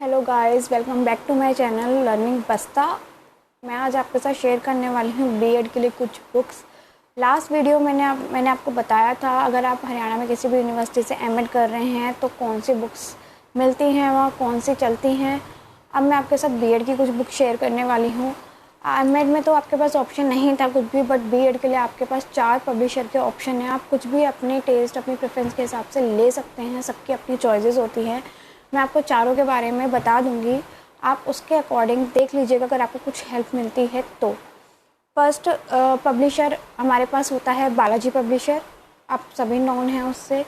Hello guys, welcome back to my channel learning Basta. मैं आज आपके साथ शेयर करने वाली हूँ बीएड के लिए कुछ बुक्स। लास्ट वीडियो मैंने आपको बताया था, अगर आप हरियाणा में किसी भी यूनिवर्सिटी से एमएड कर रहे हैं तो कौन सी बुक्स मिलती हैं, वहाँ कौन सी चलती हैं। अब मैं आपके साथ बीएड की कुछ बुक शेयर करने वाली हूँ। एमएड में तो आपके पास ऑप्शन नहीं था कुछ भी, बट बीएड के लिए आपके पास 4 पब्लिशर के ऑप्शन हैं। आप कुछ भी अपने टेस्ट, अपनी प्रेफरेंस के हिसाब से ले सकते हैं। सबकी अपनी चॉइसेस होती हैं। मैं आपको चारों के बारे में बता दूंगी, आप उसके अकॉर्डिंग देख लीजिएगा अगर आपको कुछ हेल्प मिलती है तो। फर्स्ट पब्लिशर हमारे पास होता है बालाजी पब्लिशर, आप सभी नोन हैं उससे।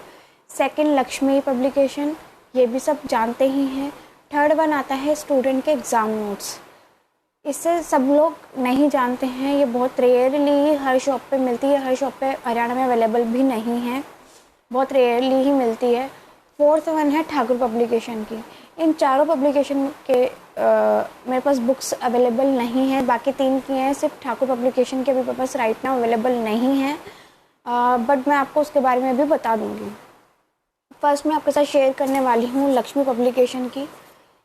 सेकंड लक्ष्मी पब्लिकेशन, ये भी सब जानते ही हैं। थर्ड वन आता है स्टूडेंट के एग्ज़ाम नोट्स, इससे सब लोग नहीं जानते हैं। ये बहुत रेयरली हर शॉप पे मिलती है, हर शॉप पे हरियाणा में अवेलेबल भी नहीं है, बहुत रेयरली ही मिलती है। फोर्थ वन है ठाकुर पब्लिकेशन की। इन चारों पब्लिकेशन के मेरे पास बुक्स अवेलेबल नहीं है, बाकी 3 की हैं। सिर्फ ठाकुर पब्लिकेशन के भी मेरे पास राइट नाउ अवेलेबल नहीं है, बट मैं आपको उसके बारे में भी बता दूंगी। फर्स्ट मैं आपके साथ शेयर करने वाली हूँ लक्ष्मी पब्लिकेशन की।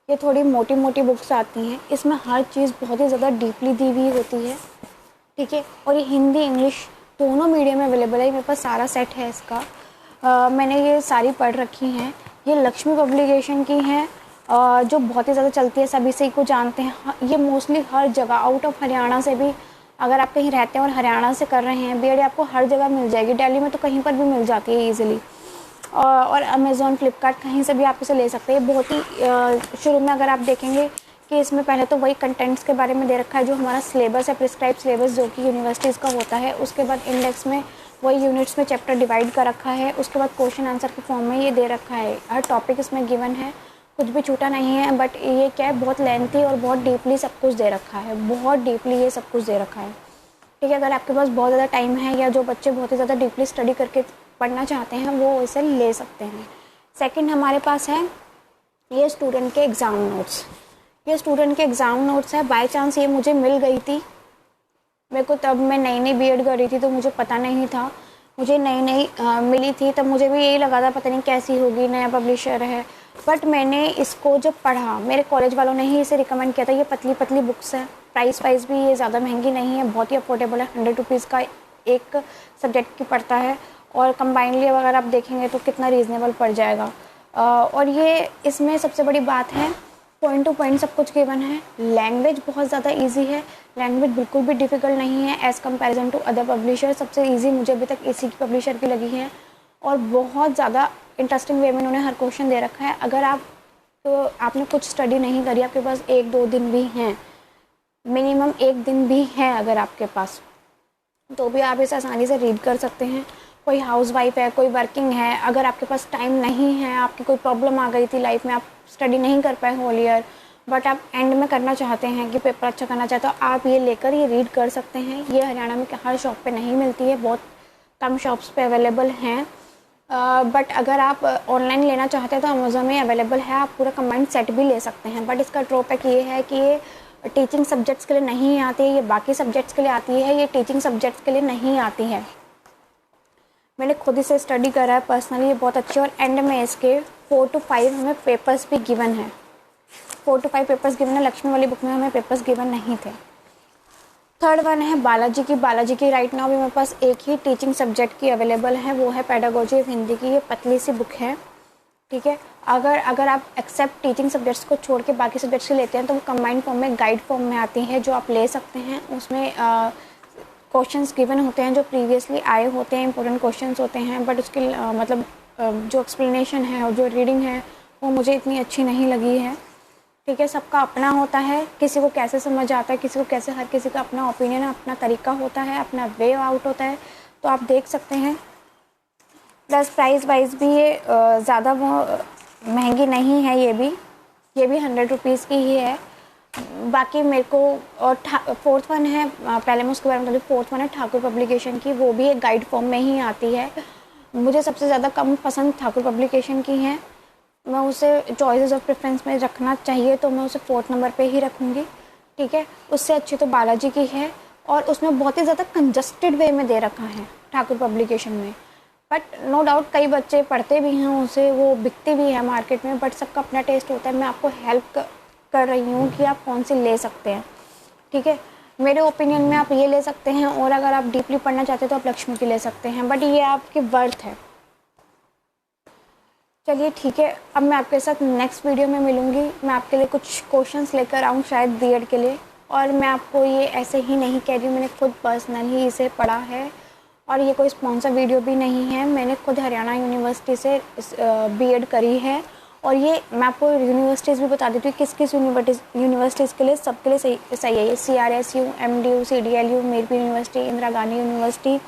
ये थोड़ी मोटी मोटी बुक्स आती हैं, इसमें हर चीज़ बहुत ही ज़्यादा डीपली दी हुई होती है, ठीक है। और ये हिंदी इंग्लिश दोनों मीडियम में अवेलेबल है। मेरे पास सारा सेट है इसका। मैंने ये सारी पढ़ रखी हैं। ये लक्ष्मी पब्लिकेशन की हैं, जो बहुत ही ज़्यादा चलती है, सभी से को जानते हैं। ये मोस्टली हर जगह आउट ऑफ हरियाणा से भी, अगर आप कहीं रहते हैं और हरियाणा से कर रहे हैं बीएड, आपको हर जगह मिल जाएगी। दिल्ली में तो कहीं पर भी मिल जाती है ईजिली। और अमेज़ॉन, फ्लिपकार्ट, कहीं से भी आप इसे ले सकते हैं। बहुत ही शुरू में अगर आप देखेंगे कि इसमें पहले तो वही कंटेंट्स के बारे में दे रखा है जो हमारा सिलेबस है, प्रिस्क्राइब सिलेबस जो कि यूनिवर्सिटीज़ का होता है। उसके बाद इंडेक्स में वही यूनिट्स में चैप्टर डिवाइड कर रखा है। उसके बाद क्वेश्चन आंसर के फॉर्म में ये दे रखा है, हर टॉपिक इसमें गिवन है, कुछ भी छूटा नहीं है। बट ये क्या है, बहुत लेंथी और बहुत डीपली सब कुछ दे रखा है, बहुत डीपली ये सब कुछ दे रखा है, ठीक है। अगर आपके पास बहुत ज़्यादा टाइम है या जो बच्चे बहुत ही ज़्यादा डीपली स्टडी करके पढ़ना चाहते हैं वो इसे ले सकते हैं। सेकंड हमारे पास है ये स्टूडेंट के एग्ज़ाम नोट्स। ये स्टूडेंट के एग्ज़ाम नोट्स है। बाय चांस ये मुझे मिल गई थी, मेरे को तब मैं नई नई बीएड कर रही थी तो मुझे पता नहीं था, मुझे नई नई मिली थी, तब मुझे भी यही लगा था पता नहीं कैसी होगी, नया पब्लिशर है। बट मैंने इसको जब पढ़ा, मेरे कॉलेज वालों ने ही इसे रिकमेंड किया था। ये पतली पतली बुक्स है, प्राइस वाइज भी ये ज़्यादा महंगी नहीं है, बहुत ही अफोर्डेबल है। 100 रुपीज़ का एक सब्जेक्ट की पड़ता है, और कंबाइनली अगर आप देखेंगे तो कितना रीज़नेबल पड़ जाएगा। और ये इसमें सबसे बड़ी बात है, पॉइंट टू पॉइंट सब कुछ गिवन है। लैंग्वेज बहुत ज़्यादा इजी है, लैंग्वेज बिल्कुल भी डिफ़िकल्ट नहीं है as comparison to other publisher. सबसे इजी मुझे अभी तक इसी की पब्लिशर की लगी है, और बहुत ज़्यादा इंटरेस्टिंग वे में उन्होंने हर क्वेश्चन दे रखा है। अगर आप तो आपने कुछ स्टडी नहीं करी, आपके पास 1-2 दिन भी हैं, मिनिमम 1 दिन भी है अगर आपके पास, तो भी आप इसे आसानी से रीड कर सकते हैं। कोई हाउसवाइफ है, कोई वर्किंग है, अगर आपके पास टाइम नहीं है, आपकी कोई प्रॉब्लम आ गई थी लाइफ में, आप स्टडी नहीं कर पाए होल ईयर, बट आप एंड में करना चाहते हैं कि पेपर अच्छा करना चाहते हो, आप ये लेकर ये रीड कर सकते हैं। ये हरियाणा में हर शॉप पे नहीं मिलती है, बहुत कम शॉप्स पे अवेलेबल हैं। बट अगर आप ऑनलाइन लेना चाहते हैं तो अमेज़ोन में अवेलेबल है, आप पूरा कंबाइंड सेट भी ले सकते हैं। बट इसका ड्रॉबैक ये है कि ये टीचिंग सब्जेक्ट्स के लिए नहीं आती है, ये बाकी सब्जेक्ट्स के लिए आती है, ये टीचिंग सब्जेक्ट्स के लिए नहीं आती है। मैंने खुद इसे स्टडी करा है पर्सनली, ये बहुत अच्छी। और एंड में इसके 4 to 5 हमें पेपर्स भी गिवन है, 4 to 5 पेपर्स गिवन है। लक्ष्मी वाली बुक में हमें पेपर्स गिवन नहीं थे। थर्ड वन है बालाजी की। बालाजी की राइट नाउ भी मेरे पास एक ही टीचिंग सब्जेक्ट की अवेलेबल है, वो है पेडागोजी ऑफ हिंदी की। ये पतली सी बुक है, ठीक है। अगर आप एक्सेप्ट टीचिंग सब्जेक्ट्स को छोड़ के बाकी सब्जेक्ट्स के लेते हैं तो वो कंबाइंड फॉर्म में गाइड फॉर्म में आती है, जो आप ले सकते हैं। उसमें क्वेश्चंस गिवन होते हैं जो प्रीवियसली आए होते हैं, इंपॉर्टेंट क्वेश्चंस होते हैं। बट उसकी जो एक्सप्लेनेशन है और जो रीडिंग है वो मुझे इतनी अच्छी नहीं लगी है, ठीक है। सबका अपना होता है, किसी को कैसे समझ आता है, किसी को कैसे, हर किसी का अपना ओपिनियन, अपना तरीका होता है, अपना वे आउट होता है, तो आप देख सकते हैं। प्लस प्राइस वाइज भी ये ज़्यादा वो महंगी नहीं है, ये भी 100 रुपीज़ की ही है। बाकी मेरे को, और फोर्थ वन है, पहले मैं उसके बारे में बताती हूँ। फोर्थ वन है ठाकुर पब्लिकेशन की, वो भी एक गाइड फॉर्म में ही आती है। मुझे सबसे ज़्यादा कम पसंद ठाकुर पब्लिकेशन की है, मैं उसे चॉइसेस ऑफ प्रेफरेंस में रखना चाहिए तो मैं उसे 4th नंबर पे ही रखूँगी, ठीक है। उससे अच्छी तो बालाजी की है, और उसमें बहुत ही ज़्यादा कंजस्टेड वे में दे रखा है ठाकुर पब्लिकेशन में। बट नो डाउट कई बच्चे पढ़ते भी हैं उसे, वो बिकते भी हैं मार्केट में, बट सबका अपना टेस्ट होता है। मैं आपको हेल्प कर रही हूँ कि आप कौन सी ले सकते हैं, ठीक है। मेरे ओपिनियन में आप ये ले सकते हैं, और अगर आप डीपली पढ़ना चाहते हैं तो आप लक्ष्मी की ले सकते हैं, बट ये आपकी वर्थ है। चलिए ठीक है, अब मैं आपके साथ नेक्स्ट वीडियो में मिलूँगी। मैं आपके लिए कुछ क्वेश्चंस लेकर आऊँ शायद बीएड के लिए, और मैं आपको ये ऐसे ही नहीं कह रही हूँ, मैंने खुद पर्सनली इसे पढ़ा है, और ये कोई स्पॉन्सर वीडियो भी नहीं है। मैंने खुद हरियाणा यूनिवर्सिटी से बीएड करी है, और ये मैं आपको यूनिवर्सिटीज़ भी बता देती हूँ किस किस यूनिवर्सिटीज़ के लिए, सबके लिए सही है ये। CRSU, MDU, CDLU, Meerut university, Indira Gandhi university,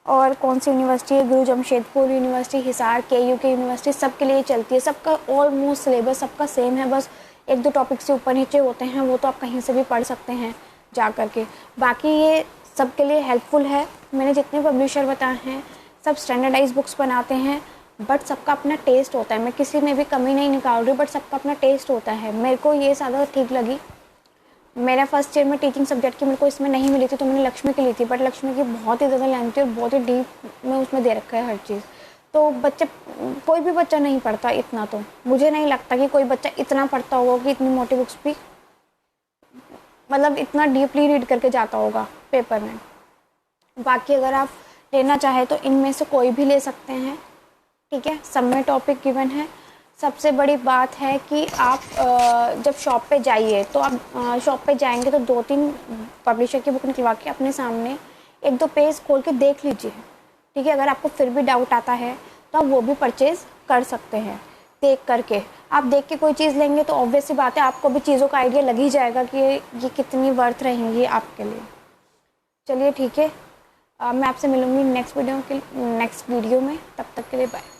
और कौन सी यूनिवर्सिटी है, गुरु जमशेदपुर यूनिवर्सिटी, हिसार, KU की यूनिवर्सिटी, सबके लिए चलती है। सबका ऑलमोस्ट सिलेबस सबका सेम है, बस एक दो टॉपिक से ऊपर नीचे होते हैं, वो तो आप कहीं से भी पढ़ सकते हैं जा कर के। बाकी ये सबके लिए हेल्पफुल है। मैंने जितने पब्लिशर बताए हैं सब स्टैंडर्डाइज बुक्स बनाते हैं, बट सबका अपना टेस्ट होता है। मैं किसी में भी कमी नहीं निकाल रही, बट सबका अपना टेस्ट होता है। मेरे को ये ज़्यादा ठीक लगी। मेरा फर्स्ट ईयर में टीचिंग सब्जेक्ट की मेरे को इसमें नहीं मिली थी, तो मैंने लक्ष्मी की ली थी, बट लक्ष्मी की बहुत ही ज़्यादा लेंथ थी और बहुत ही डीप में उसमें दे रखा है हर चीज़। तो बच्चे, कोई भी बच्चा नहीं पढ़ता इतना, तो मुझे नहीं लगता कि कोई बच्चा इतना पढ़ता होगा कि इतनी मोटी बुक्स भी मतलब इतना डीपली रीड करके जाता होगा पेपर में। बाकी अगर आप लेना चाहें तो इनमें से कोई भी ले सकते हैं, ठीक है। सब में टॉपिक गिवन है। सबसे बड़ी बात है कि आप जब शॉप पे जाइए तो आप शॉप पे जाएंगे तो 2-3 पब्लिशर की बुक निकलवा के अपने सामने 1-2 पेज खोल के देख लीजिए, ठीक है। अगर आपको फिर भी डाउट आता है तो आप वो भी परचेज़ कर सकते हैं देख करके। आप देख के कोई चीज़ लेंगे तो ऑब्वियस सी बात है आपको भी चीज़ों का आइडिया लग ही जाएगा कि ये कितनी वर्थ रहेंगी आपके लिए। चलिए ठीक है, मैं आपसे मिलूँगी नेक्स्ट वीडियो में। तब तक के लिए बाय।